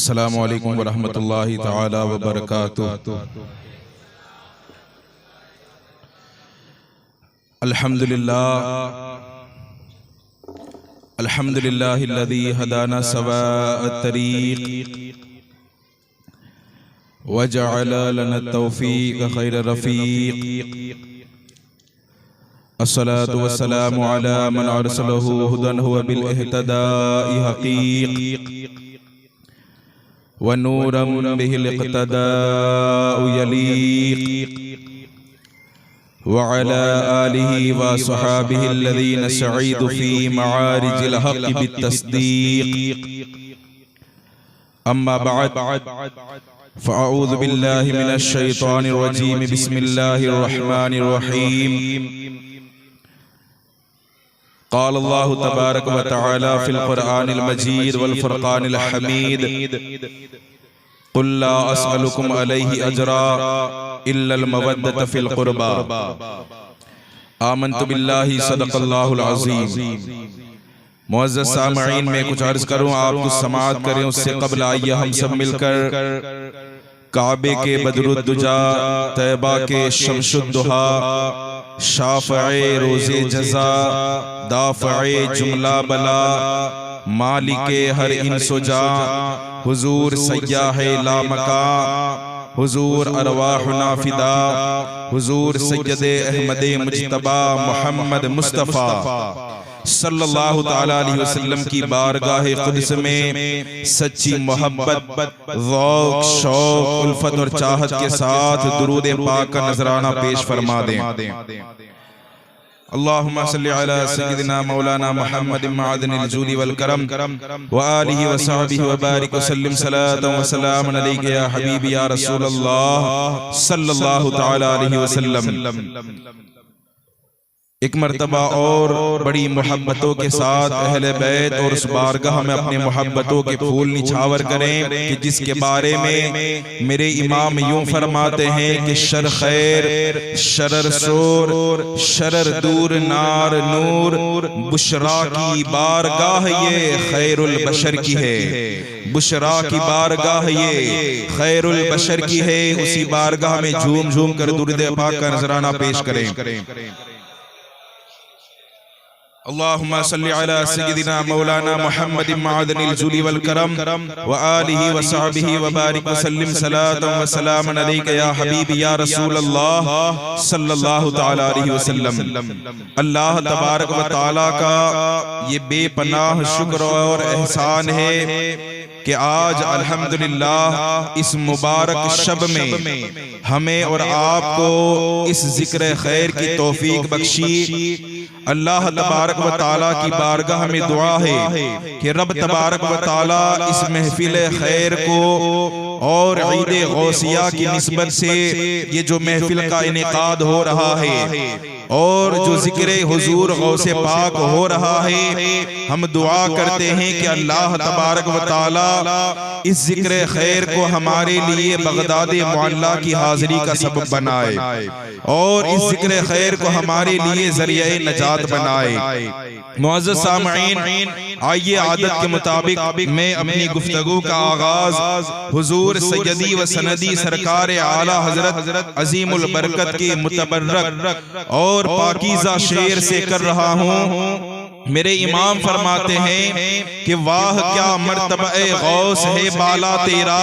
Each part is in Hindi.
अस्सलामु अलैकुम वरहमतुल्लाहि तआला वबरकातुहू। अल्हम्दुलिल्लाहिल्लज़ी हदाना सवाअत तरीक़ वजअल लना तौफ़ीक़ खैर रफ़ीक़। अस्सलातु वस्सलामु अला मन अरसलहु हुदन हुवा बिल इहतिदाइ हक़ीक़ व नूरम बिहिल इक़्तिदाउ यलीक़ व अला आलिहि व अस्हाबिहि अल्लज़ीना सईदु फ़ी मआरिजिल हक़्क़ि बित्तस्दीक़। अम्मा बअद फ़अऊज़ु बिल्लाहि मिनश शैतानिर रजीम। बिस्मिल्लाहिर रहमानिर रहीम। क़ाल अल्लाहु तबारक व तआला फ़िल क़ुरआनिल मजीद वल फ़ुरक़ानिल हमीद। क़ुल ला अस्अलुकुम अलैहि अजरा इल्लल मवद्दत फ़िल क़ुरबा। आमनतु बिल्लाहि सदक़ल्लाहुल अज़ीम। मुअज़्ज़ज़ सामईन, मैं कुछ अर्ज़ करूँ, आप कुछ समाअत करें। उससे क़ब्ल आइए हम सब मिलकर काबे के बदरुद्दुजा, तैबा के शम्सुद्दुहा, शाफ़ए रोज़े जज़ा, दाफ़ए जुमला बला, मालिके हर इंसुजा, हुजूर सय्याहे लामका, हुजूर अरवाहुना फ़िदा, हुजूर सय्यदे अहमदे मुज्तबा मुहम्मद मुस्तफ़ा सल्लल्लाहु ताला अलैहि वसल्लम की बारगाह क़ुद्स में सच्ची मोहब्बत, ज़ौक़, शौक़, उल्फत और चाहत के साथ दुरूद पाक का नजराना पेश फरमा दें। अल्लाहुम्मा सल्लि अला सय्यिदिना मौलाना मुहम्मद मअदनिल जूदी वल करम व आलिहि व सहबिहि व बारिक व सल्लिम सलातन व सलामन अलैका या हबीबी या रसूलल्लाह सल्लल्लाहु ताला अलैहि वसल्लम। एक मर्तबा और बड़ी मोहब्बतों के साथ अहले बैत और उस बारगाह में अपने मोहब्बतों के फूल निछावर करें कि जिसके बारे में मेरे इमाम यूं फरमाते हैं कि शर खैर, शरर शोर, शरर दूर, नार नूर, बुशरा की बारगाह ये खैरुल बशर की है। बुशरा की बारगाह ये खैरुल बशर की है। उसी बारगाह में झूम झूम कर दुरूद पाक का नजराना पेश करें। अल्लाहुम्मा सल्लि अला सय्यिदिना मौलाना मुहम्मद मअदनिल जूदी वल करम व आलिहि व सहबिहि व बारिक व सल्लिम सलातन व सलामन अलैका या हबीबी या रसूलल्लाह सल्लल्लाहु ताला अलैहि वसल्लम। अल्लाह तबारक व तआला का ये बेपनाह शुक्र और एहसान है कि आज अल्हम्दुलिल्लाह इस मुबारक शब में हमें और आपको इस जिक्र खैर की तौफीक बख्शी। अल्लाह तबारक व तआला की बारगाह में दुआ है कि रब तबारक व तआला इस महफिल खैर को और ईद गौसिया की निस्बत से ये जो महफिल का इनेकाद हो रहा है और जो जिक्र हुजूर गौसे पाक हो रहा है, हम दुआ करते हैं कि अल्लाह तबारक व तआला इस जिक्र खैर को हमारे लिए बगदाद मुअल्ला की हाजिरी का सबब बनाए और इस जिक्र खैर को हमारे लिए ज़रिए नजात बनाए। मुअज़्ज़ज़ सामईन, आइए आदत के मुताबिक मैं अपनी गुफ्तगू का आगाज हुजूर सय्यदी व सनदी सरकार आला हजरत अजीमुल बरकत के मुतबर्रक और पाकीज़ा शेर से कर रहा हूँ। मेरे इमाम फरमाते हैं कि वाह क्या मर्तबा-ए गौस है बाला तेरा,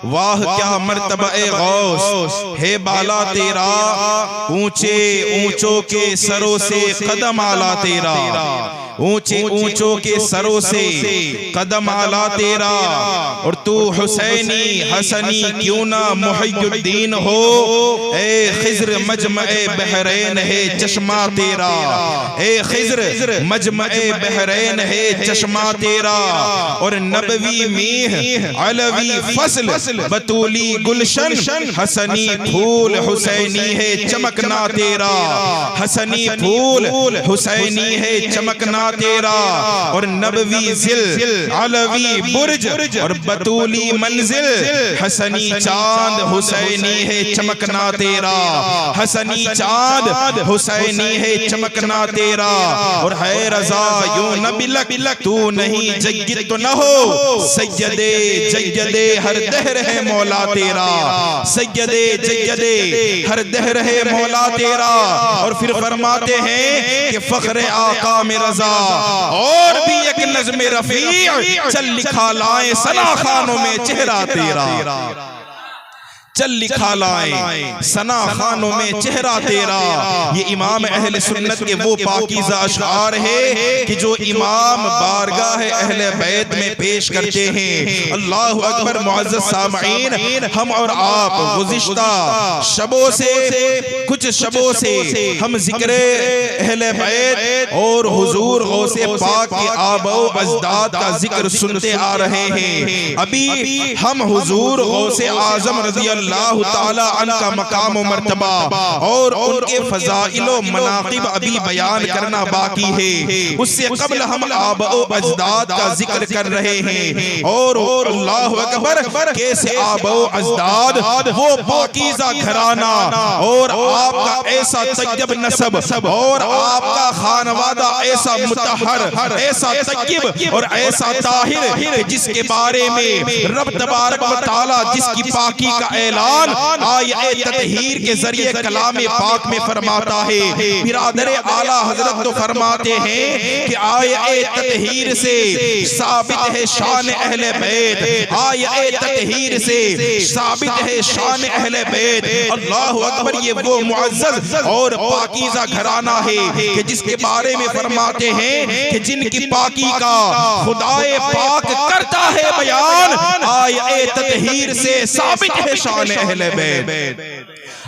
वाह क्या मर्तबा-ए गौस है बाला तेरा, ऊंचे ऊंचों के सरों से कदम आला तेरा, ऊंचे ऊंचों के सरों से कदम आला तेरा। और तू हुसैनी हसनी क्यों ना मुहियुद्दीन हो, ए खिज्र मजमए बहरैन है चश्मा तेरा, ए खिज्र मजमए बहरैन है चश्मा तेरा। और नबवी मीह अलवी फसल बतूली गुलशन, हसनी फूल हुसैनी है चमकना तेरा, हसनी फूल हुसैनी है चमकना तेरा, और नबवी जिल अलवी बुर्ज और बतूली मंजिल, हसनी चांद हुसैनी है चमकना तेरा, हसनी चांद हुसैनी है चमकना तेरा, और है रजा यूं न बिलक तू नहीं जय्यद तो न हो, सैयदे जय्यदे हर दहर है मौला तेरा, सैयदे जय्यदे हर दहर है मौला तेरा। और फिर फरमाते हैं कि फख्र आका में रजा, और भी एक नज़्म रफ़ी, चल लिखा लाए सना खानों में चेहरा तेरा, चल लिखा लाए सना खानों में चेहरा तेरा। ये इमाम अहले सुन्नत के वो पाकीज़ा अशआर है कि जो इमाम बारगाह अहले बैत में पेश करते हैं। अल्लाहु अकबर। मुअज़्ज़ज़ सामईन, हम और आप गुज़िश्ता शबों से, कुछ शबों से हम ज़िक्र अहले बैत और हुजूर गौसे पाक के आबो अजदाद का जिक्र सुनते आ रहे हैं। अभी हम हुजूर गौसे आज़म रज़ी अल्लाह ताला अन्हु का मकाम व मर्तबा और उनके फज़ाइल व मनाक़िब अभी बयान करना बाकी है। उससे कबल हम आबो अजदाद का जिक्र कर रहे हैं। और अल्लाहु अकबर, कैसे आबो अजदाद, वो पाकीज़ा घराना और आपका ऐसा तय्यब नसब और आपका खानवादा ऐसा मुतहर, ऐसा तय्यब और ऐसा ताहिर, जिसके बारे में रब तबारक व तआला जिसकी पाकी का ऐलान आये ततहीर के जरिए कलामे पाक में फरमाता है। बिरादर आला हजरत तो फरमाते हैं कि आये ततहीर से साबित है शान अहले बैत, आये ततहीर से साबित है शान अहले बैत। अल्लाहु अकबर। ये वो मुअज़्ज़ज़ और पाकीज़ा घराना है कि जिसके बारे में फरमाते हैं कि जिनकी पाकी का खुदाए पाक करता है बयान, आये ततहीर से साबित है शान अहले बैत,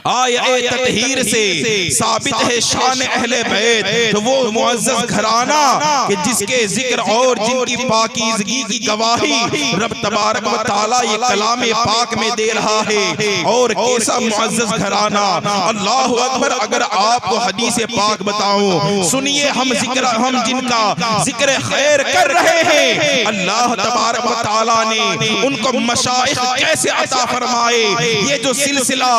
आये ततहीर से साबित है शान अहले बैत। तो वो मुअज़्ज़ज़ घराना कि जिसके जिक्र और जिनकी पाकीज़गी की गवाही रब तबारक व तआला ये कलामे पाक में दे रहा है। और कैसा मुअज़्ज़ज़ घराना। अल्लाहु अकबर। अगर आपको हदीस पाक बताऊं, सुनिए, हम जिनका जिक्र खैर कर रहे हैं, अल्लाह तबारक व तआला ने उनको मशाइख कैसे अता फरमाए। ये जो सिलसिला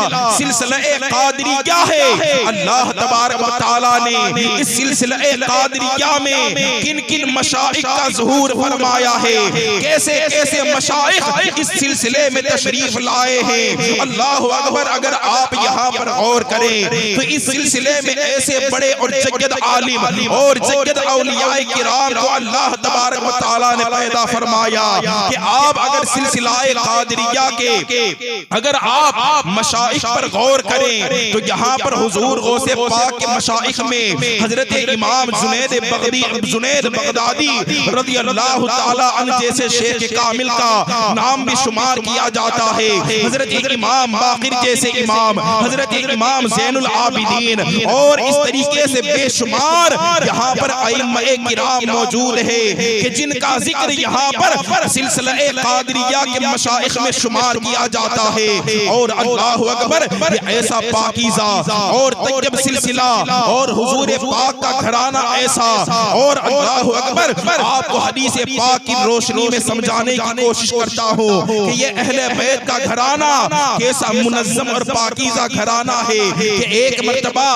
कादरिया है, अल्लाह तबारक व तआला ने इस सिलसिला कादरिया में किन किन मशाइख का ज़ुहूर फरमाया है, कैसे कैसे मशाइख इस सिलसिले में तशरीफ लाए हैं। अल्लाहु अकबर। अगर आप यहाँ पर गौर करें तो इस सिलसिले में ऐसे बड़े और जय्यद आलिम और जय्यद औलियाए किराम को अल्लाह तबारक व तआला ने पैदा फरमाया कि आप अगर सिलसिलाए कादरिया के अगर आप मशाइख पर गौर करें तो यहाँ पर हुजूर गौसे पाक के मशाइख में हजरत इमाम जुनैद बगदादी रज़ी अल्लाह ताला अन्हु जैसे शेख कामिल का नाम भी शुमार किया जाता है। हजरत इमाम बाक़िर जैसे इमाम, हजरत इमाम ज़ैनुल आबिदीन, और इस तरीके से बेशुमार यहाँ पर अइम्मा-ए किराम मौजूद है कि जिनका जिक्र यहाँ पर सिलसिला कादरिया के मशाइख में शुमार किया जाता है। और अल्लाहु अकबर। ऐसा पाकीज़ा और तय्यब सिलसिला और हुजूर पाक का घराना ऐसा। और अल्लाहु अकबर। आपको हदीस पाक की रोशनी में समझाने की कोशिश करता हूँ कि ये अहले बैत का घराना कैसा मुनज़्ज़म और पाकीज़ा घराना है कि एक मर्तबा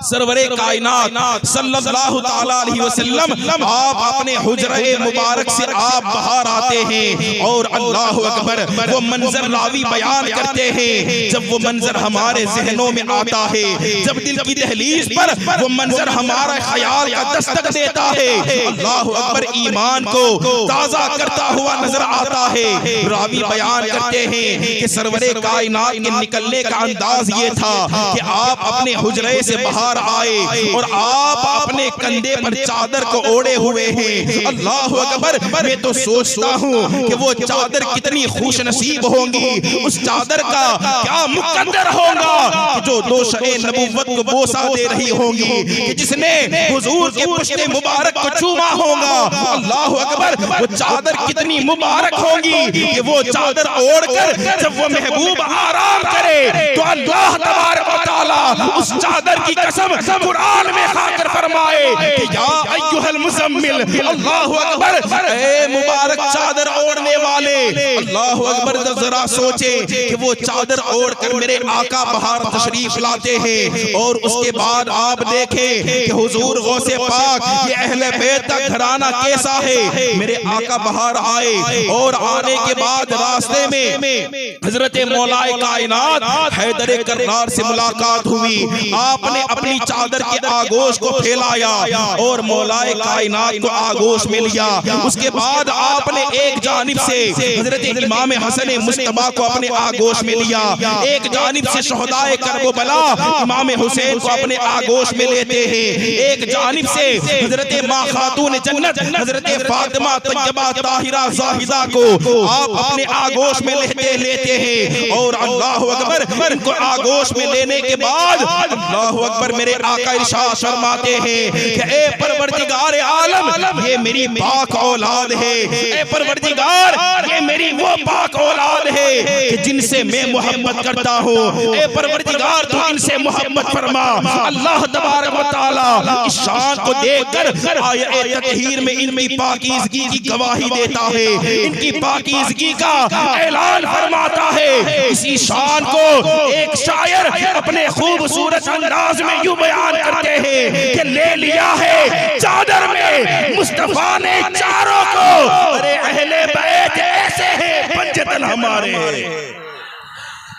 सरवरे कायनात सल्लल्लाहु तआला अलैहि वसल्लम आप अपने हुजरे मुबारक से आप बाहर आते हैं और अल्लाहु अकबर वो मंजर लावी बयान करते हैं। जब वो मंजर हमारे ज़हनों में आता है, जब दिल की दहलीज पर वो मंजर हमारा ख्याल का दस्तक देता है, अल्लाहु अकबर, ईमान को ताज़ा करता हुआ नजर आता है। रावी बयान करते हैं कि सरवरे कायनात के निकलने का अंदाज ये था कि आप अपने हुजरे से बाहर आए और आप अपने कंधे पर चादर को ओढ़े हुए हैं। अल्लाहु अकबर। मैं तो सोचता हूँ कि वो चादर कितनी खुश नसीब होंगी, उस चादर का क्या मुकद्दर होगा कि जो दोशे नबुव्वत को बोसा दे रही होंगी, कि जिसने हुजूर के पुश्ते मुबारक को चूमा होगा। अल्लाहु अकबर। वो चादर कितनी मुबारक होगी कि वो चादर ओढ़कर जब वो महबूब आराम करे तो अल्लाह तबारक व तआला ताला उस चादर की कसम कुरान में खाकर फरमाए कि या अय्युहल मुज़म्मिल, अल्लाहु अकबर, ए मुबारक चादर ओढ़ने वाले, अल्लाहु अकबर। जरा सोचे कि वो चादर ओढ़कर मेरे आका बाहर तशरीफ लाते हैं और उसके बाद आप देखें कि हुजूर गौसे पाक, ये अहले बैत का घराना कैसा है। मेरे आका बाहर आए और आने के बाद रास्ते में हजरत मौलाए कायनात हैदर कर्रार से मुलाकात हुई। आपने अपनी चादर के आगोश को फैलाया और मौलाए कायनात को आगोश में लिया। उसके बाद आपने एक जानिब से हजरत इमाम हसन मुस्तफा को अपने आगोश में लिया, एक जानिब से शहदाए करबला इमाम हुसैन को अपने आगोश में लेते हैं, एक जानिब से हजरत मां खातून जन्नत हजरत फातिमा तैयबा ताहिरा जाहिदा को आप अपने आगोश में लेते हैं। और अल्लाहु अकबर, इनको आगोश में लेने के बाद अल्लाहु अकबर मेरे आका इरशाद फरमाते हैं कि ए परवरदिगार आलम, ये मेरी पाक औलाद है। ए परवरदिगार, ये मेरी वो पाक औलाद है कि जिनसे मैं मोहब्बत करता हूँ। ए परवरदिगार, तू इनसे मोहब्बत फरमा। अल्लाह तबारक व तआला इस शान को देखकर आयत ततहीर में इनकी पाकीज़गी की गवाही देता है, इनकी पाकीज़गी का ऐलान फरमाता है। इसी शान को एक शायर अपने खूबसूरत अंदाज में यूं बयान करते हैं कि ले लिया है चादर में मुस्तफा ने चारों को। अरे अहले बैत ऐसे हैं, पंजतन हमारे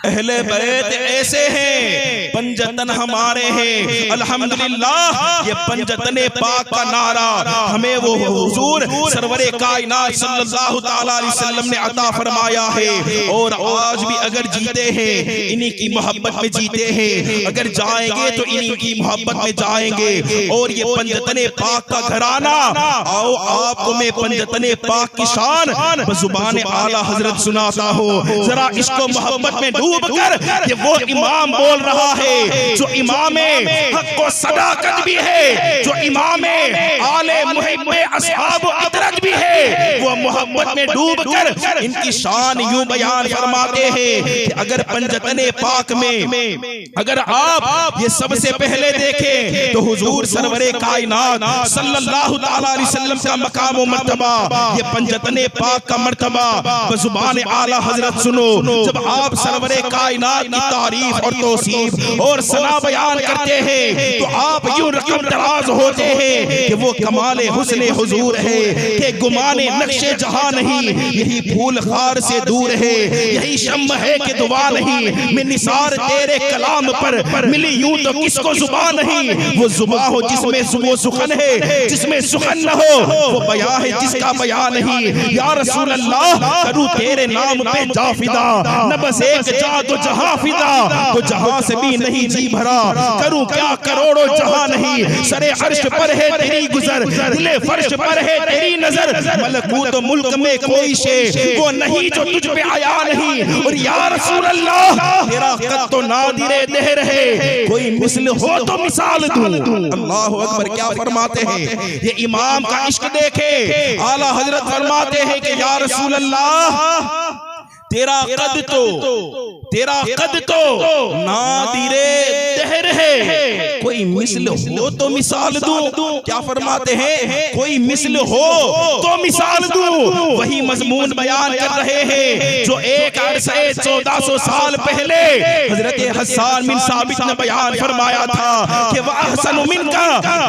अहले बैत ऐसे हैं, पंजतन हमारे हैं। अल्हम्दुलिल्लाह, ये पंजतने पाक का नारा हमें वो हुजूर सरवरे कायनात सल्लल्लाहु तआला अलैहि वसल्लम ने अता फरमाया है। और आज भी अगर जीते हैं इन्हीं की मोहब्बत में जीते हैं, अगर जाएंगे तो इन्हीं की मोहब्बत में जाएंगे। और ये पंजतने पाक का घराना, आओ आपको मैं पंजतने पाक की शान बजुबान आला हजरत सुनाता हूँ। जरा इसको मोहब्बत में डूब कर ये वो इमाम बोल रहा है जो इमाम हक को सदाकत भी है, जो इमाम आले मुहिब्बे अस्हाब इतरत भी है। वो मोहब्बत में डूब कर इनकी शान यूं बयान फरमाते हैं कि अगर पंजतने पाक में अगर आप ये सबसे पहले देखें तो हुजूर सरवरे कायनात सल्लल्लाहु तआला अलैहि वसल्लम का मकाम व मर्तबा, ये पंजतने पाक का मर्तबा बजुबान आला हजरत सुनो। जब आप सरवरे कायनात की तारीफ और तौसीफ और सना बयान करते हैं तो आप यूं रकम दराज होते हैं कि वो कमाले हुस्ने हुजूर है कि गुमाने नक्शे जहां नहीं, यही फूल खार से दूर है, यही शम्म है कि दुआ नहीं। मैं निसार तेरे कलाम पर मिली यूं तो किसको जुबान नहीं। वो जुबा हो जिसमें वो सुखन है, जिसमें सुखन न हो वो बया है जिसका बया नहीं। या रसूल अल्लाह, करूं तेरे नाम पे जाफिदा, न बस एक जा तो जहां फिदा, तो जहां से भी नहीं जी भरा। करूं क्या करोड़ों जहां नहीं, सरे अर्श पर है तेरी गुजर, दिले फर्श पर है तेरी नजर। मलकूत मुल्क में कोई शे वो नहीं जो तुझ पे आया नहीं। और या रसूल अल्लाह, तेरा कद तो नादिरे देर है, कोई मिसल हो तो मिसाल दूं। अल्लाहु अकबर, क्या फरमाते हैं ये इमाम का इश्क देखे। आला हजरत फरमाते हैं कि या रसूल अल्लाह, तेरा कद तो नादिरे दहर है, कोई मिसल हो तो मिसाल दूं। क्या फरमाते हैं, कोई मिसल हो तो मिसाल दूं। वही मजमून बयान कर रहे हैं जो एक अरसे 1400 साल पहले हजरत हसन बिन साबित ने बयान फरमाया था कि वह अहसनु मिनका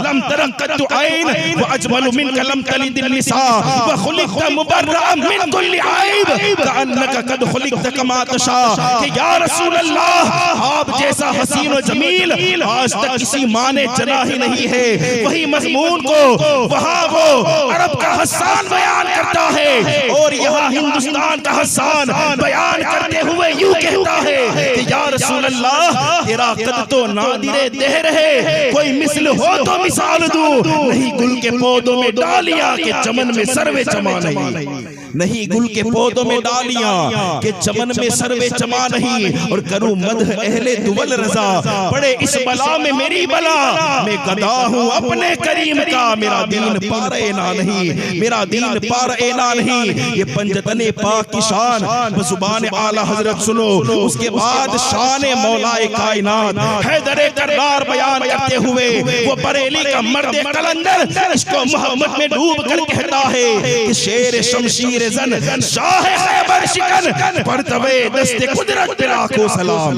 लम तरक़त ऐन व अजमलु मिनका लम तलिद निसा व खुलिक़त मुबर्रअन मिन कुल्ली ऐब कअन्नका कद खुलिक़त कमा तशा। कि या रसूल अल्लाह, आप जैसा हसीन और जमील आज तक किसी माँ ने जना ही नहीं है। वही मजमून को वहाँ वो अरब का हसन बयान करता है और यहाँ हिंदुस्तान का हसन बयान करते हुए यूं कहता है कि या रसूल अल्लाह, तेरा कद तो नादिरे देर है, कोई मिसल हो तो मिसाल दूं। नहीं गुल के पौधों में डालियां के चमन में सर्वे चमा नहीं, नहीं गुल के पौधों में डालियां कि चमन में सर्वे चमा नहीं और करूं मदह अहले दुवल रजा। पड़े इस बला में मेरी बला, मैं गदा हूं अपने करीम का, मेरा दीन पार एना नहीं, मेरा दीन पार एना नहीं। ये पंजतने पाक की शान ज़ुबान आला हजरत सुनो। उसके बाद शान मौलाए कायनात हैदर कररार बयान करते हुए वो बरेली का मर्द कलंदर इसको मोहम्मद में डूब कर कहता है कि शेर शमशीर जन शाह खैबर शिकन परतवे दस्ते कुदरत पे लाखों सलाम,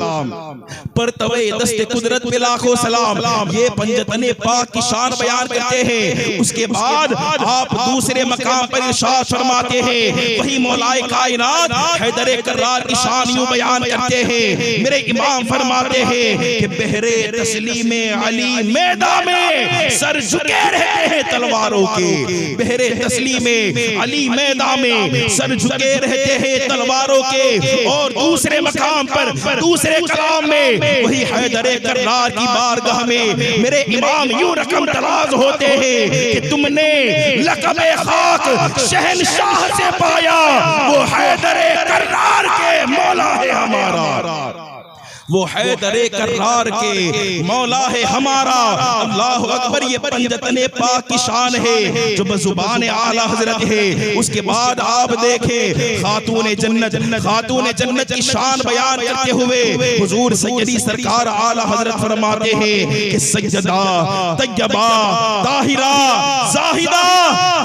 परतवे दस्ते कुदरत पे लाखों सलाम। ये पंजतने पाक की शान बयान करते हैं। उसके बाद आप दूसरे मकाम पर इरशाद फरमाते हैं, वही मौलाए कायनात हैदर कररार की शान यूं बयान करते हैं। मेरे इमाम फरमाते हैं कि बहरे तस्लीमे अली मैदान में सर झुके रहते हैं तलवारों के, बहरे तस्लीमे अली मैदान में सर झुके रहते हैं तलवारों के। और दूसरे मकाम पर दूसरे कलाम में वही हैदर कररार की बारगाह में मेरे इमाम यूं रकम तराज होते हैं कि तुमने लक़ब-ए खाक शहनशाह से पाया, वो हैदर कररार के मौला है हमारा, वो हैदर कररार के मौला है हमारा। अल्लाहु अकबर। ये पंजतने पाक की शान है जो बज़ुबान आला हजरत है। उसके बाद आप देखें खातून जन्नत की शान बयान करते हुए हुजूर सैयदी सरकार आला हजरत फरमाते हैं कि सैयदा तैयबा ताहिरा जाहिदा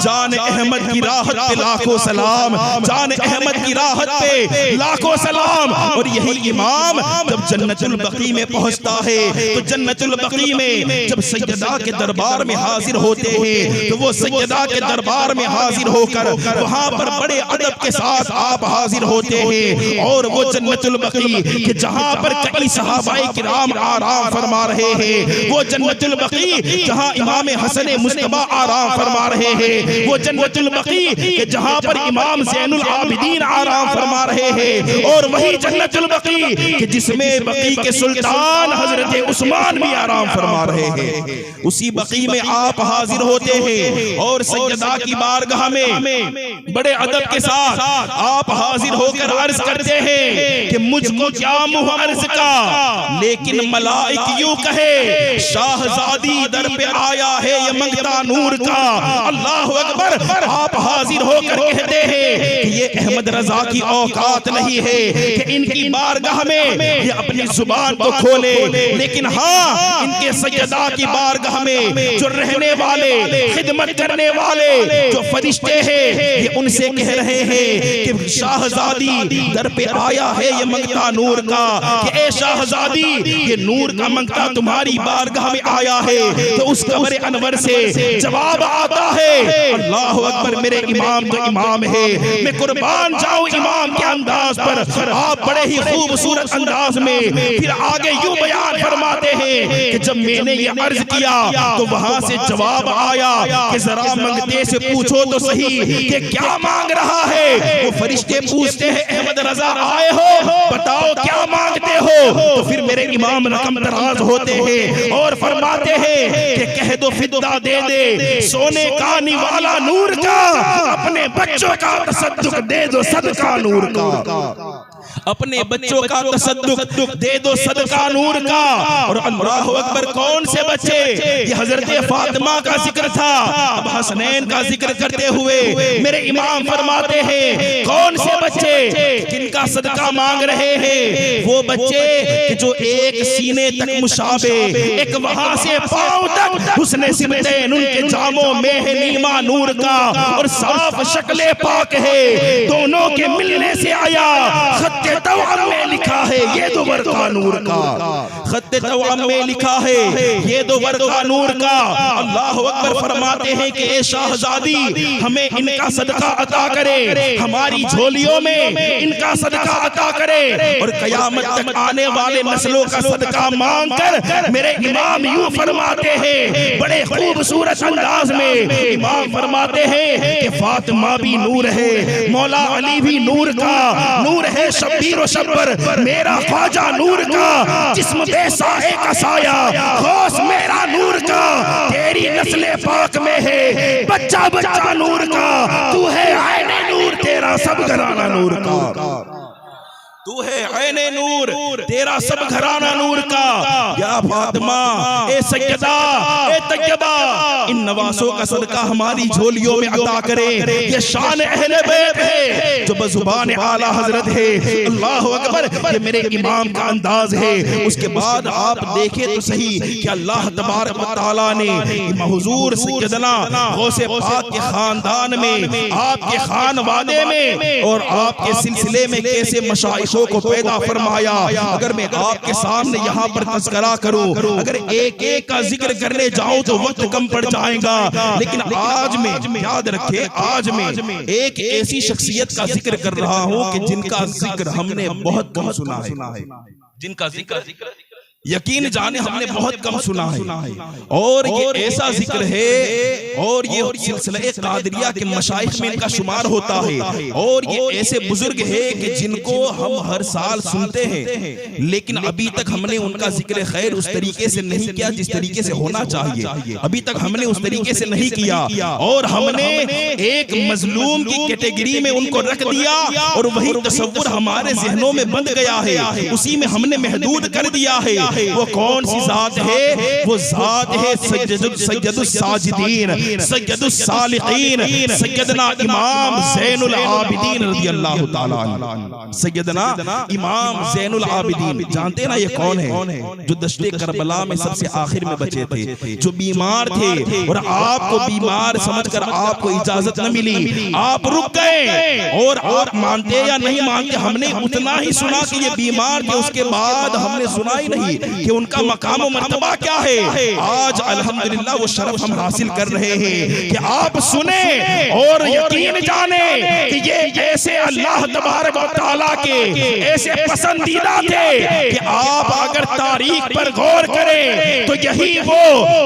जान अहमद की राहत पे लाखों सलाम, जान अहमद की राहत पे लाखों सलाम। और यही इमाम जब जन्नतुल बकी में पहुंचता है तो जन्नतुल बकी में जब सैयदा के दरबार में हाजिर होते हैं तो वो सैयदा के दरबार में हाजिर होकर वहां पर बड़े अदब के साथ आप हाजिर होते हैं। और वो जन्नतुल बकी कि जहां पर कई सहाबाए किराम आराम फरमा रहे हैं, वो जन्नतुल बकी जहां इमाम हसन मुस्तफा आराम फरमा रहे हैं, वो जन्नतुल बकी कि जहां पर इमाम ज़ैनुल आबिदीन आराम फरमा रहे हैं। और वही जन्नतुल बकी कि जिसमें बकी के सुल्तान हजरत उस्मान भी आराम फरमा रहे हैं, उसी बकी में आप हाजिर होते हैं। और सैयदा की बारगाह में बड़े अदब के साथ आप हाजिर होकर अर्ज करते हैं कि मुझको क्या मुँह अर्ज का, लेकिन मलाइक यूं कहे शाहजादी दर पे आया है ये मंगता नूर का। अल्लाह अकबर। आप हाजिर होकर कहते हैं कि ये अहमद रजा की औकात नहीं है कि इनकी बारगाह में ये अपनी जुबान को खोले, लेकिन हाँ इनके सैयदा की बारगाह में जो रहने वाले खिदमत करने वाले जो फरिश्ते हैं ये उनसे कह रहे हैं कि शाहजादी दर पे आया है ये मंगता नूर का, कि ए शाहजादी ये नूर का मंगता तुम्हारी बारगाह में आया है। तो उस कमरे अनवर से जवाब आता है अल्लाह अकबर। मेरे इमाम तो इमाम है, मैं कुर्बान जाऊं इमाम के अंदाज पर। आप बड़े ही खूबसूरत अंदाज में फिर आगे यूं बयान फरमाते हैं कि जब मैंने ये अर्ज किया तो वहां से जवाब आया कि जरा मंगते से पूछो तो सही कि क्या मांग रहा है। वो फरिश्ते पूछते हैं अहमद रजा आए हो, बताओ क्या मांगते हो। तो फिर मेरे इमाम रकम दराज होते हैं और फरमाते हैं कि कह दो फिदा दे दे सोने का निवाला नूर का, अपने बच्चों का तसद्दुक दे दो सदका नूर का, अपने बच्चों का तसद्दुक दे दो सदका नूर का। और अल्लाह अकबर। कौन से बच्चे? ये हजरत फातिमा का जिक्र था। अब हसनैन का जिक्र करते हुए मेरे इमाम फरमाते हैं कौन से बच्चे किनका सदका मांग रहे हैं? वो बच्चे जो एक सीने तक मुशाबे, एक वहां से पांव तक हुस्ने सिमतैन उनके जामों में है नीमा नूर का, और साफ शक्ले पाक है, दोनों के मिलने से आया। खत्ते तवाम में लिखा है ये दो वर्का नूर का, खत्ते तवाम में लिखा है ये दो वर्का नूर का। अल्लाह अकबर। फरमाते हैं कि ए शाहजादी हमें इनका सदका अता करे, हमारी झोलियों में इनका सदका अता करे, और कयामत तक आने वाले नस्लों का सदका मांग कर मेरे इमाम यूं फरमाते हैं बड़े खूबसूरत अंदाज में। इमाम फरमाते हैं कि फातिमा भी नूर है, मौला अली भी नूर का नूर है, शब्बीर और शब्बर मेरा ख्वाजा नूर का, जिस्म बेसाए का साया गौस मेरा नूर का, तेरी नस्ले पाक में है बच्चा बच्चा नूर का, तू है आईने नूर तेरा सब घराना नूर का। तू है ऐने नूर, तेरा सब घराना नूर का। या फातिमा, ए सैयदा, ए तैयबा, इन नवासों का सदका हमारी झोलियों में अता करे। ये शान अहले बैत है जो बजुबान आला हजरत है। अल्लाह अकबर, ये मेरे इमाम का अंदाज है। उसके बाद आप देखें तो सही कि अल्लाह तबारक व तआला ने हुजूर सैयदना गौसे पाक के खानदान में, आपके खानवादे में और आपके सिलसिले में कैसे मशाइख को पैदा फरमाया। अगर मैं आपके सामने यहाँ पर तज़किरा करूं, अगर एक एक का जिक्र करने जाऊं तो वक्त कम पड़ जाएगा। लेकिन आज मैं, याद रखे, आज मैं एक ऐसी शख्सियत का जिक्र कर रहा हूं कि जिनका जिक्र हमने बहुत कम सुना है, जिनका जिक्र यकीन जाने हमने बहुत कम सुना है। और ये ऐसा जिक्र है और ये सिलसिला कादरिया के मशाइख में इनका शुमार होता है। और ये ऐसे बुजुर्ग है कि जिनको हम हर साल सुनते हैं, लेकिन अभी तक हमने उनका जिक्र खैर उस तरीके से नहीं किया जिस तरीके से होना चाहिए। अभी तक हमने उस तरीके से नहीं किया और हमने एक मजलूम की कैटेगरी में उनको रख दिया और वही तसव्वुर हमारे जहनों में बंध गया है, उसी में हमने महदूद कर दिया है। वो कौन सी जात है? वो जात है सैयदुस साजिदीन, सैयदुस सालिकीन, सैयदना इमाम ज़ैनुल आबिदीन रज़ियल्लाहु ताला अन्हु। सैयदना इमाम ज़ैनुल आबिदीन, जानते हैं ना ये कौन है? जो दश्ते करबला में सबसे आखिर में बचे थे, जो बीमार थे और आपको बीमार समझकर आपको इजाजत न मिली, आप रुक गए। और आप मानते या नहीं मानते, हमने उतना ही सुना कि ये बीमार थे, उसके बाद हमने सुना ही नहीं कि उनका मकाम और मर्तबा क्या है। आज अल्हम्दुलिल्लाह वो शरफ हम हासिल कर रहे हैं कि आप सुने और यकीन जाने कि ये ऐसे अल्लाह तबारक व तआला के ऐसे पसंदीदा थे कि आप अगर तारीख पर गौर करें तो यही वो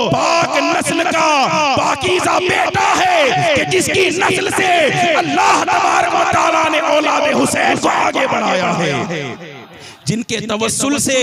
पाक नस्ल का पाकीज़ा बेटा है कि जिसकी नस्ल से अल्लाह तबारक व तआला ने औलाद हुसैन को आगे बढ़ाया है, जिनके तवस्सुल से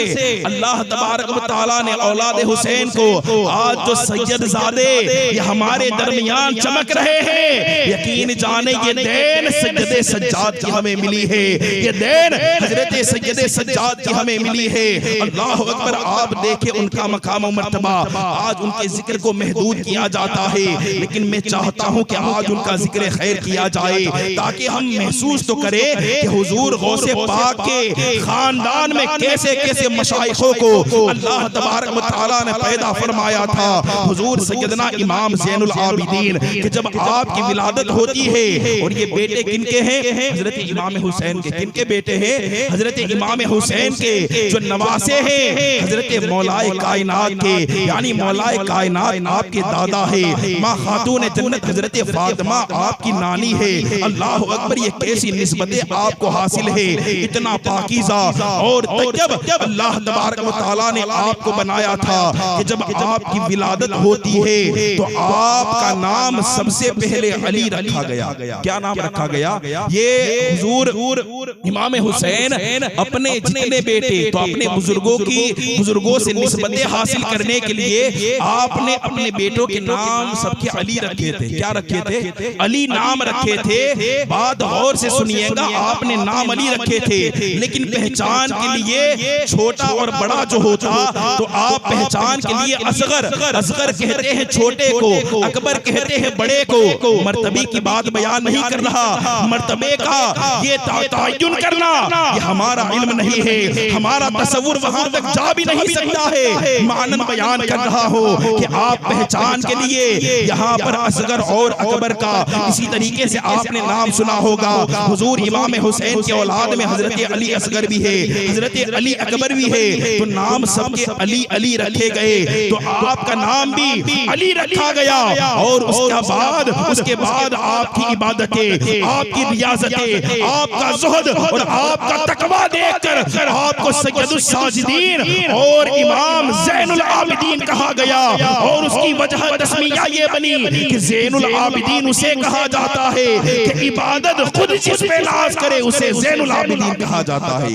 अल्लाह तबारक व तआला ने औलाद हुसैन को आज जो सैयदजादे ये हमारे दरमियान चमक रहे हैं, यकीन जाने ये देन सैयदे सज्जाद की हमें मिली है, ये देन हजरत सैयदे सज्जाद की हमें मिली है। अल्लाह अकबर, आप देखें उनका मकाम और मर्तबा, आज उनके जिक्र को महदूद किया जाता है, लेकिन मैं चाहता हूं कि आज उनका जिक्र खैर किया जाए ताकि हम महसूस तो करें कि हुजूर गौसे पाक के खानदान में कैसे कैसे मशाइखों को अल्लाह तबारक व तआला ने पैदा फरमाया था। हुजूर सैयदना इमाम ज़ैनुल आबिदीन कि जब आपकी विलादत होती है, और ये बेटे किनके हैं? हजरत इमाम हुसैन के। किनके बेटे हैं? हजरत इमाम हुसैन के, जो नवासे हैं हजरत मौलाए कायनात के, यानी मौलाए कायनात आपके दादा है। माँ खातून जन्नत हजरत फातिमा आपकी नानी है। अल्लाह अकबर, ये कैसी निस्बतें आपको हासिल है, इतना पाकीज़ा। और जब अल्लाह तबारक व तआला ने आपको बनाया था कि जब आपकी विलादत होती है तो आपका नाम सबसे पहले अली रखा गया। क्या नाम रखा गया? ये हुजूर इमाम हुसैन अपने जितने बेटे, तो अपने बुजुर्गों से निस्बतें हासिल करने के लिए आपने अपने बेटों के नाम सबके अली रखे थे। क्या रखे थे? अली नाम रखे थे। बात गौर से सुनिएगा, आपने नाम अली रखे थे, लेकिन पहचान के लिए छोटा और बड़ा जो होता तो आप पहचान के लिए असगर कहते हैं छोटे को, अकबर कहते हैं बड़े को। मर्तबे की बात बयान नहीं कर रहा, मर्तबे का ये तयन करना ये हमारा इल्म नहीं है, हमारा तसव्वुर वहां तक जा भी नहीं सकता है। मानन बयान कर रहा हो कि आप पहचान के लिए यहाँ पर असगर और अकबर का इसी तरीके से आपने नाम सुना होगा। हुजूर इमाम हुसैन के औलाद में हजरत अली असगर भी है, हजरत अली अकबर भी है, तो नाम सबके अली अली रखे गए, तो आपका नाम भी अली रखा गया। और उसके बाद आपकी इबादतें, आपकी रियाजतें, आपका ज़ुहद और आपका तकवा देखकर आपको सैयदुस साजिदीन और इमाम ज़ैनुल आबिदीन कहा गया। और उसकी वजह तस्मिया ये बनी कि ज़ैनुल आबिदीन उसे कहा जाता है कि इबादत खुद जिस पे नाज करे उसे ज़ैनुल आबिदीन कहा जाता है।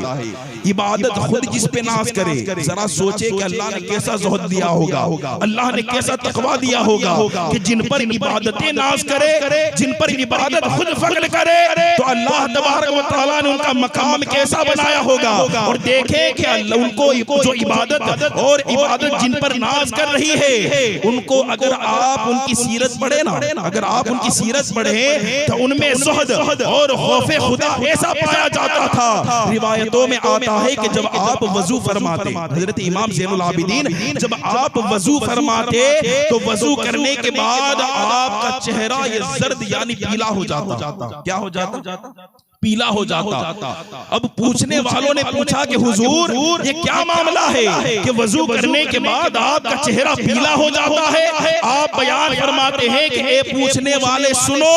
इबादत खुद जिस पे नाज करे, जरा सोचे कि अल्लाह ने कैसा ज़ुहद दिया होगा, अल्लाह ने कैसा तकवा दिया होगा कि जिन पर इबादतें नाज करे, जिन पर इबादत खुद फख्र करे, तो अल्लाह तबारक व तआला ने उनका मकाम कैसा बनाया होगा। और देखे कि अल्लाह उनको जो इबादत और इबादत जिन पर नाज कर रही है, उनको अगर आप उनकी सीरत पढ़े ना, अगर आप उनकी सीरत पढ़े तो उनमें ज़ुहद और खौफ खुदा ऐसा पाया जाता था। रिवायतों में आता है कि जब आप वजू फरमाते, हजरत इमाम ज़ैनुल आबिदीन जब आप वजू फरमाते तो वजू करने के बाद आपका चेहरा ये जर्द यानी पीला हो जाता। क्या हो जाता? पीला हो जाता। अब पूछने वालों ने पूछा कि हुजूर ये क्या मामला है कि वजू करने के बाद आपका चेहरा पीला हो जाता है? आप बयान फरमाते हैं कि ए पूछने वाले सुनो,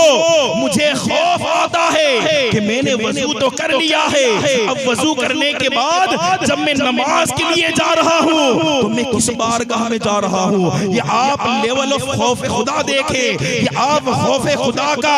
मुझे खौफ आता है कि मैंने वजू तो कर लिया है, अब वजू करने के बाद जब मैं नमाज के लिए जा रहा हूँ तो मैं किस बारगाह में जा रहा हूँ। ये आप लेवल ऑफ खौफ खुदा देखे, ये आप खौफ खुदा का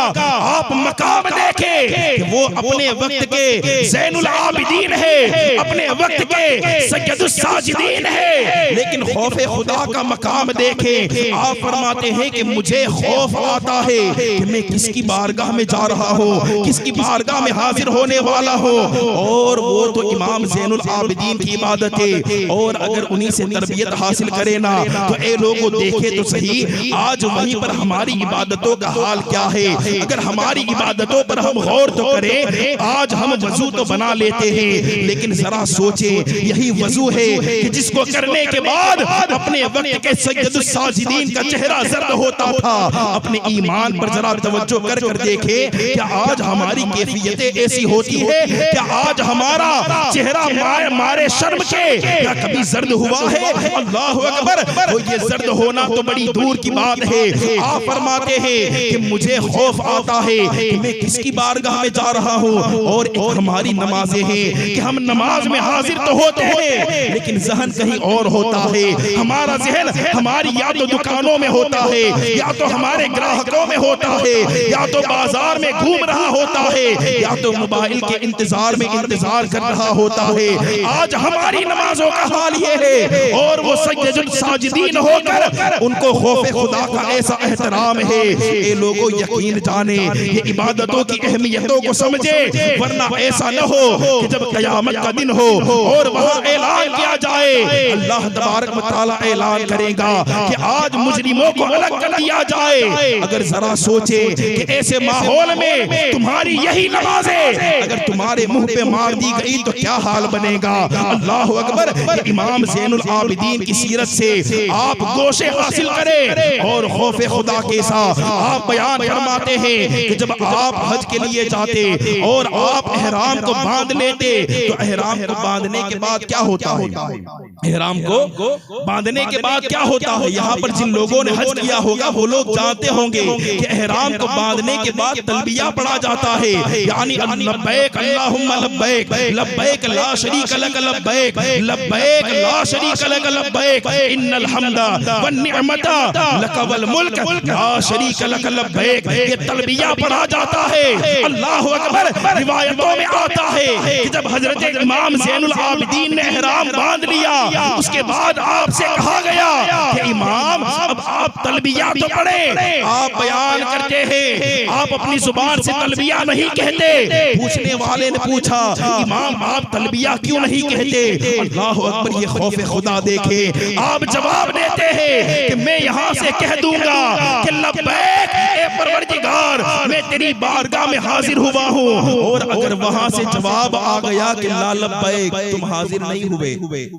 आप मकाम देखे कि वो अपने वक्त के ज़ैनुल आबिदीन है, अपने वक्त के सय्यदुस साजिदीन है, लेकिन खौफ खुदा का मकाम देखे। आप फरमाते हैं कि मुझे खौफ आता है कि मैं किसकी बारगाह में जा रहा हूँ, किसकी बारगाह में हाजिर होने वाला हूँ, और वो तो इमाम ज़ैनुल आबिदीन की इबादत है। और अगर उन्हीं से तरबियत हासिल करे ना तो ए लोगों देखे तो सही आज वहीं पर हमारी इबादतों का हाल क्या है। अगर हमारी इबादतों पर हम गौर तो करें, आज हम वजू तो बना लेते हैं, लेकिन जरा सोचे यही वजू है कि जिसको करने के बाद अपने वक्त के सय्यदुस साजिदीन का चेहरा जर्द होता था। अपने ईमान पर जरा तवज्जो कर देखे, क्या आज हमारी कैफियतें ऐसी होती है? क्या आज हमारा चेहरा मारे शर्म के क्या कभी जर्द हुआ है? अल्लाह अकबर। तो ये जर्द होना तो बड़ी दूर की बात है। आप फरमाते हैं कि मुझे खौफ आता है कि मैं किसकी बारगाह में जा रहा हूँ। और एक हमारी नमाजें हैं कि हम नमाज में हाजिर तो होते हैं, लेकिन जहन कहीं और होता है। हमारा जहन हमारी या तो दुकानों में होता है, या तो हमारे ग्राहकों में होता है, या तो बाजार में घूम रहा होता है, या तो मोबाइल के इंतजार में इंतजार कर रहा होता है। आज हमारी नमाजों का हाल ये है। और वो सय्यदुस साजिदीन होकर उनको खौफ खुदा का ऐसा एहतराम है। ये लोगों यकीन जाने, ये इबादतों की अहमियतों को समझे, वरना ऐसा न हो कि जब क़यामत का दिन हो और वहां ऐलान किया जाए, अल्लाह तबारक व तआला ऐलान करेगा कि आज मुजरिमों को अलग कर दिया जाए। अगर जरा सोचे कि ऐसे माहौल में तुम्हारी यही नमाजें अगर तुम्हारे मुंह पे मार दी गई तो क्या हाल बनेगा। अल्लाह अकबर। इमाम ज़ैनुल आबिदीन की सीरत से आप गोशे हासिल करें और खौफ खुदा कैसा आप बयान फरमाते हैं कि जब आप हज के लिए जाते और आप एहराम को बांध लेते तो एहराम को बांधने के बाद क्या होता है? एहराम को बांधने के बाद क्या होता है? यहाँ पर जिन लोगों ने हज किया होगा वो लोग जानते होंगे कि एहराम को बांधने के बाद तलबिया पढ़ा जाता है, यानी लब्बैक अल्लाहुम्मा लब्बैक, लब्बैक ला शरीक लक लब्बैक, लब्बैक ला शरीक लक लब्बैक, इन्नल हम्दा वन निअमता लक वल मुल्क ला शरीक लक लब्बैक। ये तलबिया पढ़ा जाता है। अल्लाहु अकबर। रिवायतों में आता है कि जब हजरत इमाम ज़ैनुल आबिदीन ने एहराम बांध लिया, उसके बाद आपसे कहा गया कि इमाम अब आप तलबिया तो पढ़े, आप बयान करते हैं, आप अपनी जुबान से तलबिया नहीं कहते। पूछने वाले ने पूछा, इमाम आप तलबिया क्यों नहीं कहते? अल्लाह अकबर। ये खौफ खुदा देखे। आप जवाब देते हैं कि मैं यहाँ से कह दूंगा कि लब्बैक ए परवरदिगार, मैं तेरी बारगाह में हाजिर हुआ हूँ। और अगर वहाँ से जवाब आ गया कि ला लब्बैक, तुम हाजिर नहीं हुए,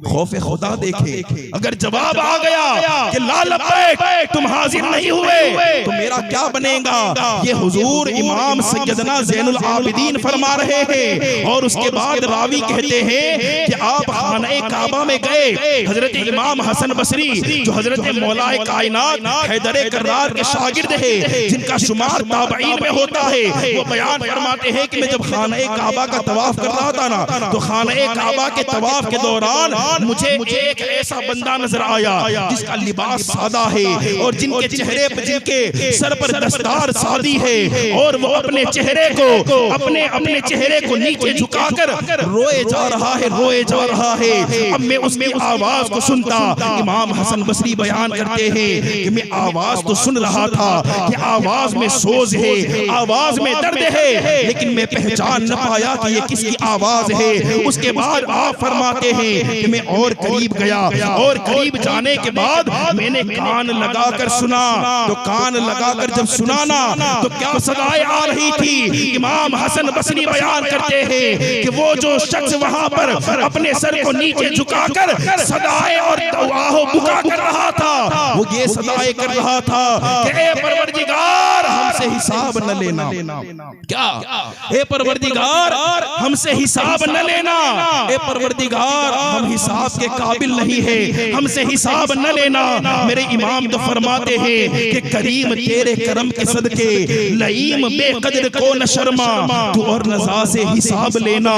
खौफ खुदा देखे। अगर जवाब आ गया कि ला लब्बैक, तुम हाजिर नहीं हुए, तो मेरा क्या बनेगा? ये हुजूर इमाम सैयदना ज़ैनुल आबिदीन फरमा रहे हैं। और उसके बाद रावी कहते हैं कि आप खाने काबा में गए, हजरत इमाम हसन बसरी जो हजरत मौलाए कायनात हैदर कर्रार के शागिर्द है, जिनका शुमार ताबईन में होता है, वो बयान फरमाते हैं कि मैं जब खाना काबा का तवाफ कर रहा था ना, तो खाना काबा के तवाफ के दौरान मुझे एक ऐसा बंदा नजर आया जिसका लिबास सादा है और जिनके चेहरे पर, जिनके सर पर दस्तार सादी है, और वो अपने चेहरे को अपने चेहरे को नीचे झुकाकर रोए जा रहा है, रोए जा रहा है। अब मैं उसकी आवाज को सुनता, इमाम हसन बसरी बयान करते हैं कि मैं आवाज तो सुन रहा था कि आवाज में सोज है, आवाज में दर्द है, लेकिन मैं पहचान न पाया कि ये किसकी आवाज है। उसके बाद आप फरमाते हैं कि मैं और करीब गया, और करीब जाने के बाद मैंने कान लगाकर सुना। तो कान लगाकर जब सुना ना, तो क्या सदाएं आ रही थी। इमाम हसन बसरी बयान करते हैं कि वो जो शख्स वहां पर अपने सर को नीचे झुकाकर सदाएं और आहो बुका कर रहा था, वो ये सदाएं कर रहा था कि ए परवरदिगार हमसे हिसाब न लेना। क्या ए परवरदिगार हमसे हिसाब न लेना, ए परवरदिगार हम हिसाब के काबिल नहीं है, हमसे हिसाब न लेना। मेरे इमाम तो फरमाते हैं कि करीम तेरे करम के सदके लईम बेकदर को न शर्मा, तू और रजा से हिसाब लेना,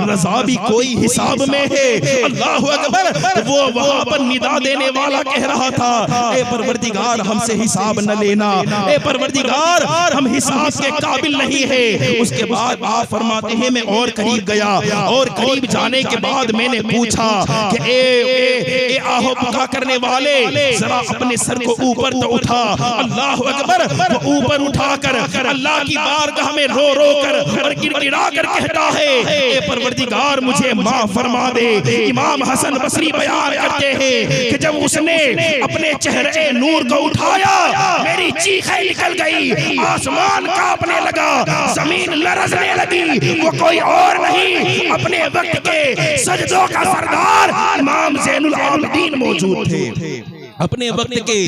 रजा भी कोई हिसाब में है। अल्लाहु अकबर। वो वहां पर निदा देने वाला कह रहा था, ए परवरदिगार हमसे हिसाब न लेना, ए परवरदिगार हम हिसाब के काबिल नहीं है। उसके बाद आप फरमाते हैं मैं और करीब गया, और करीब जाने के बाद मैंने पूछा कि ए आहो बुका करने वाले, जरा अपने सर को ऊपर तो उठा। अल्लाह अकबर। वो ऊपर उठाकर अल्लाह की बारगाह में रो रो कर और गिड़गिड़ा कर कहता है, ए परवरदिगार मुझे माफ फरमा दे। इमाम हसन बसरी बयान करते हैं कि जब उसने अपने चेहरे नूर को उठाया, मेरी चीखें निकल गई, आसमान कांपने लगा, जमीन लरजने लगी। वो कोई और नहीं, अपने वक्त के सजदों का सरदार इमाम ज़ैनुल आबिदीन मौजूद थे। अपने वक्त के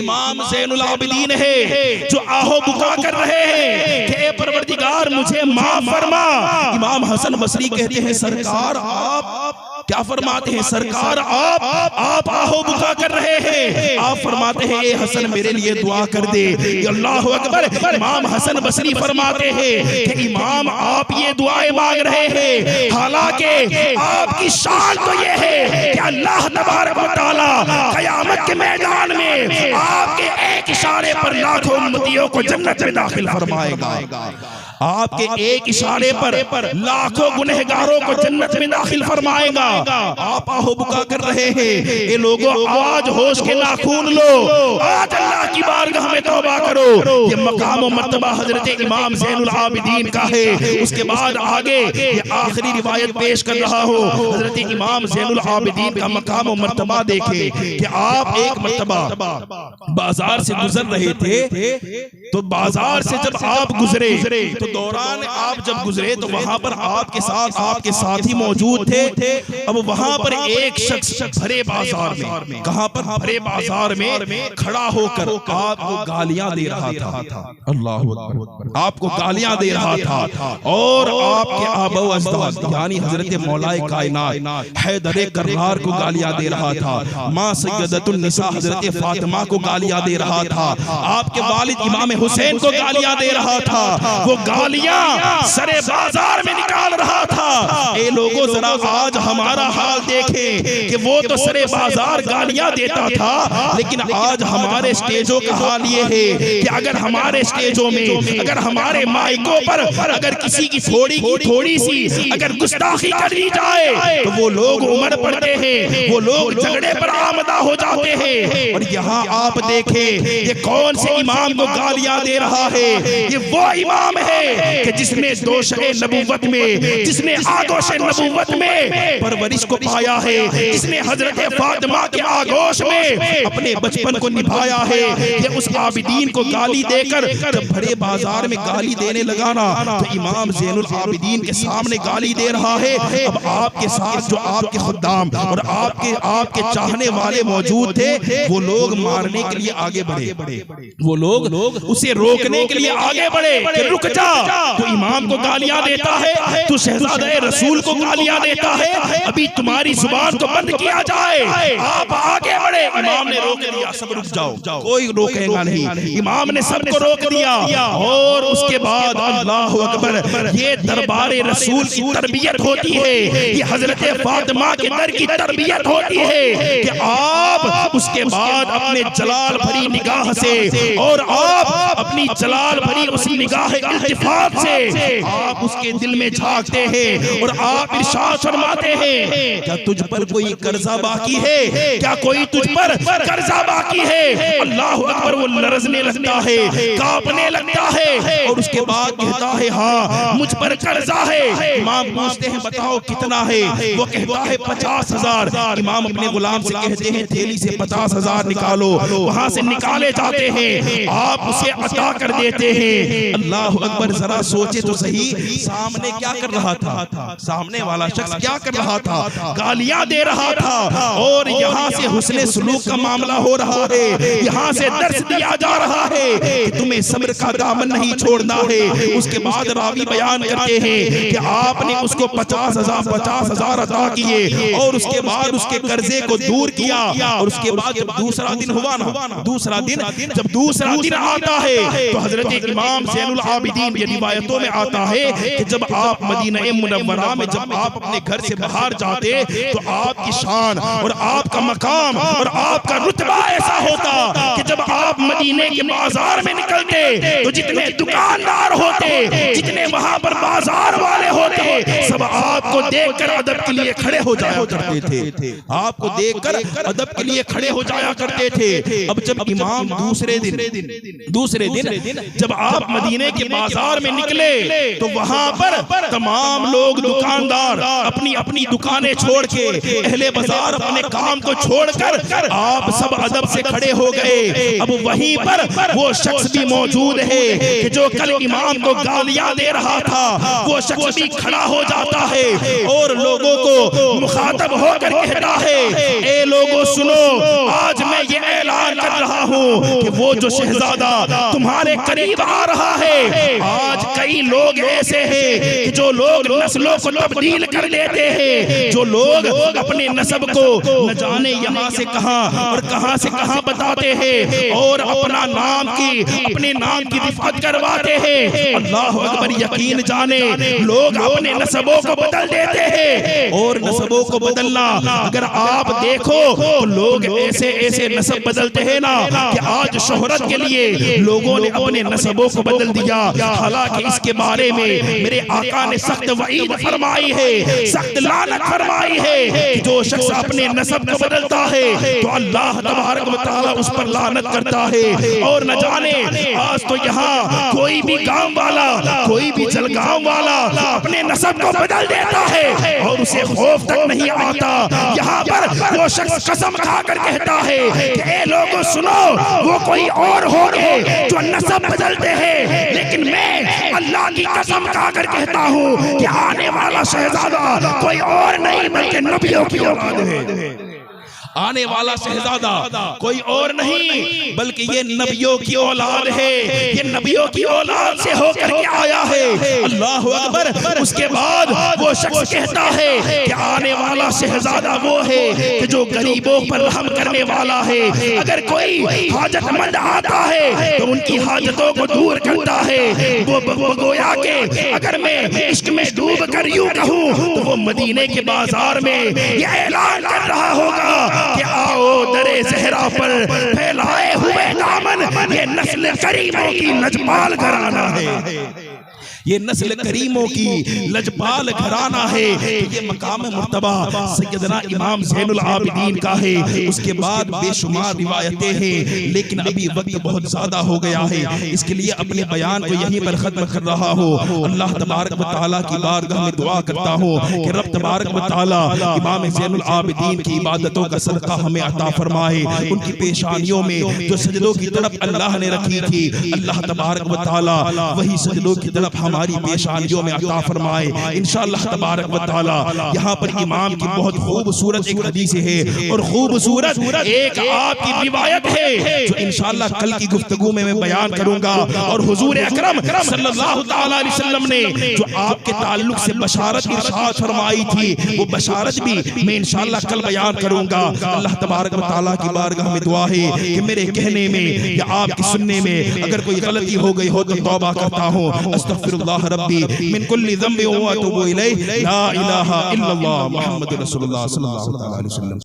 इमाम ज़ैनुल आबिदीन है जो आहो बुका कर रहे हैं कि ए परवरदिगार मुझे माफ फरमा। इमाम हसन बसरी कहते हैं सरकार आप क्या फरमाते हैं, सरकार आप आहो बुका कर रहे हैं। आप फरमाते हैं ए हसन मेरे लिए दुआ कर दे। अल्लाह अकबर। इमाम हसन बसरी फरमाते हैं कि इमाम आप ये दुआएं मांग रहे हैं, हालांकि आपकी शान तो ये है कि अल्लाह तबारक व तआला क़यामत के मैदान में आपके एक इशारे पर लाखों उम्मतियों को जन्नत में दाखिल फरमाएगा। आपके एक इशारे पर लाखों गुनहगारों को जन्नत में दाखिल फरमाएगा। आप आहो बुका कर रहे हैं। ये लोगों आज होश के नाखून लो, आज अल्लाह की बारगाह में तौबा करो। ये मकाम और मर्तबा हजरत इमाम ज़ैनुल आबिदीन का है। उसके बाद आगे ये आखिरी रिवायत पेश कर रहा हो, हजरत इमाम ज़ैनुल आबिदीन का मकाम और मर्तबा देखे कि आप एक मर्तबा बाजार से गुजर रहे थे, तो बाजार से जब आप गुजरे तो दौरान आप जब गुजरे तो वहां पर आपके साथी मौजूद थे। अब वहां पर एक शख्स भरे बाजार में, कहां पर भरे बाजार में खड़ा होकर आपको गालियां दे रहा था। अल्लाह अकबर। आपको गालियां दे रहा था और आपके आबा व अजदाद यानी हजरत मौलाए कायनात हैदर कर्रार को गालियां दे रहा था। मां सैयदतुन निसा हजरत फातिमा को गालियां दे रहा था। आपके वालिद इमाम हुसैन को गालियां दे रहा था। वो गालियां सरे बाजार में निकाल रहा था। ए लोगों जरा आज हमारा हाल देखें कि वो तो सरे बाजार गालियां देता था, लेकिन आज हमारे स्टेजों का हाल ये है कि अगर हमारे स्टेजों में, अगर हमारे माइकों पर अगर किसी की थोड़ी सी अगर गुस्ताखी कर ली जाए तो वो लोग उमड़ पड़ते हैं, वो लोग झगड़े पर आमदा हो जाते हैं। और यहाँ आप देखें ये कौन से इमाम को गालियां दे रहा है। ये वो इमाम है कि जिसने दोशे नबूवत में, जिसने आगोश नबूवत में परवरिश को पाया है, जिसने हजरत फातिमा के आगोश में अपने बचपन को निभाया है। ये उस आबिदीन को गाली देकर जब भरे बाजार में गाली देने लगा ना, तो इमाम ज़ैनुल आबिदीन के सामने गाली दे रहा है। अब आपके साथ जो आपके खुद्दाम और आपके चाहने वाले मौजूद थे, वो लोग मारने के लिए आगे बढ़े, वो लोग उसे रोकने के लिए आगे बढ़े कि रुक जा, तो इमाम को गालियां देता है, तो शहजादे रसूल को गालियां देता है, अभी तुम्हारी जुबान को बंद किया जाए। आप आगे बढ़े, इमाम ने रोक दिया, सब रुक जाओ, कोई रोकेगा नहीं। इमाम ने सबको रोक दिया और उसके बाद अल्लाह अकबर, ये दरबारे रसूल की तरबियत होती है, ये हजरत फातिमा के दर की तरबियत होती है कि आप उसके बाद अपने जलाल भरी निगाह से और आप अपनी जलाल भरी उस निगाह इल्तिफात से आप उसके दिल में झांकते हैं और आप इरशाद फरमाते हैं, क्या तुझ पर कोई कर्जा बाकी है, क्या कोई तुझ पर कर्जा बाकी है। अल्लाह अकबर, वो लरजने लगता है, कांपने लगता है और उसके बाद कहता है हाँ मुझ पर कर्जा है। इमाम पूछते हैं बताओ कितना है, वो कहता है 50,000। इमाम अपने गुलाम से कहते हैं थैली से 50,000 निकालो, वहां से निकाले जाते हैं, आप उसे अता कर देते हैं। अल्लाह अकबर, जरा सोचे तो सही, सामने क्या कर रहा था, सामने वाला शख्स क्या कर रहा था, गालियां दे रहा था और यहाँ से हुस्ने सुलूक का मामला हो रहा है, यहाँ से दर्श दिया जा रहा है कि तुम्हें सब्र का दामन नहीं छोड़ना है। उसके बाद रावी बयान करते हैं कि आपने उसको 50,000 अता किए और उसके बाद उसके कर्जे को दूर किया। और उसके बाद जब दूसरा दिन हुआ ना, दूसरा दिन जब दूसरा दिन आता है तो हजरत इमाम ज़ैनुल आबिदीन की रिवायतों में आता है कि जब आप मदीना मुनव्वरा में जब आप अपने घर से बाहर जाते तो आपकी शान और आपका मकाम और आपका रुतबा ऐसा होता कि जब आप मदीने के बाजार में निकलते तो जितने दुकानदार होते, जितने वहां पर बाजार वाले होते, सब आपको देखकर अदब के लिए खड़े हो जाया करते थे, आपको देखकर अदब के लिए खड़े हो जाया करते थे। अब जब इमाम दूसरे दिन जब आप मदीने के बाजार में निकले तो वहां पर तमाम लोग दुकानदार अपनी अपनी दुकानें छोड़ के, अहले बाजार अपने काम को छोड़कर आप सब अदब से खड़े हो गए। अब वहीं पर वो शख्स भी मौजूद है कि जो कल इमाम को गालियां दे रहा था, वो शख्स भी खड़ा हो जाता है और लोगों को मुखातब होकर कहता है, ए लोगों सुनो, आज मैं ये ऐलान कर रहा हूँ कि वो जो शहजादा तुम्हारे करीब आ रहा है, आज कई लोग ऐसे हैं कि जो लोग नस्लों को तब्दील कर देते हैं, जो लोग अपने नस्ब को न जाने यहाँ से कहां और कहां से कहां बताते हैं और अपना अपने नाम की रिफत करवाते हैं। अल्लाह अकबर, यकीन जाने लोग अपने नस्बों को बदल देते हैं और नस्बों को बदलना अगर आप देखो तो लोग ऐसे ऐसे नस्ब बदलते हैं ना कि आज शोहरत के लिए लोगों ने अपने नस्बों को बदल दिया। हालांकि इसके बारे में मेरे आका ने सख्त वईद फरमाई है, सख्त लानत फरमाई है कि जो शख्स अपने नस्ब को बदलता है तो अल्लाह तबारक व तआला उस पर लानत करता है। और न जाने आज तो यहाँ कोई भी गांव वाला, कोई भी जलगांव वाला अपने नस्ब को बदल देता है और उसे खौफ तक नहीं आता। यहाँ पर वो शख्स कसम खाकर कहता है कि ए लोगों सुनो, वो कोई और होंगे जो नस्ब बदलते हैं, लेकिन मैं अल्लाह की कसम खाकर कहता हूँ कि आने वाला शहजादा कोई और नहीं बल्कि नबियों की औलाद है। आने वाला शहजादा कोई और नहीं बल्कि ये नबियों की औलाद है, ये नबियों की औलाद से होकर के आया है। अल्लाह अकबर। उसके बाद वो शख्स कहता है कि आने वाला शहजादा वो है कि जो गरीबों पर रहम करने वाला है। अगर कोई हाजतमंद आता है तो उनकी हाजतों को दूर करता है। वो गोया के अगर मैं इश्क में डूब कर यूं कहूं तो वो मदीने के बाजार में ये ऐलान कर रहा होगा कि आओ दरे ज़हरा पर फैलाए हुए दामन, ये नस्ल करीमों की लजपाल घराना है, ये नस्ल करीमों की लजपाल घराना है। ये मकाम मुर्तबा सैयदना इमाम ज़ैनुल आबिदीन का है। उसके बाद बेशुमार रिवायतें हैं, लेकिन अभी वक्त बहुत ज्यादा हो गया है, इसके लिए अपने बयान को यहीं पर खत्म कर रहा हूँ। अल्लाह तबारक व तआला की बारगाह में दुआ करता हूँ कि रब तबारक व तआला इमाम ज़ैनुल आबिदीन की इबादतों का सदका हमें अता फरमाए। उनकी पेशानियों में जो सजदों की तरफ अल्लाह ने रखी थी, अल्लाह तबारक व तआला वही सजदों की तरफ हम हमारी पेशानियों में अता फरमाए इंशाअल्लाह तबारक व तआला। यहाँ पर इमाम की बहुत खूबसूरत एक हदीस है और खूबसूरत एक आपकी रिवायत है जो इंशाअल्लाह कल की गुफ्तगू में मैं बयान करूंगा। और हुजूर अकरम सल्लल्लाहु तआला अलैहि वसल्लम ने जो आपके ताल्लुक से बशारत इरशाद फरमाई थी वो बशारत भी मैं इंशाअल्लाह कल बयान करूंगा। अल्लाह तबारक व तआला की बारगाह में दुआ है कि मेरे कहने में या आपके सुनने में अगर कोई गलती हो गई हो तो तौबा करता हूँ। अस्तगफिरुल्लाह रब्बी मिन कुल्ली ज़ंबि व अतूबु इलैहि ला इलाहा इल्लल्लाह मुहम्मदुर रसूलुल्लाह सल्लल्लाहु अलैहि वसल्लम।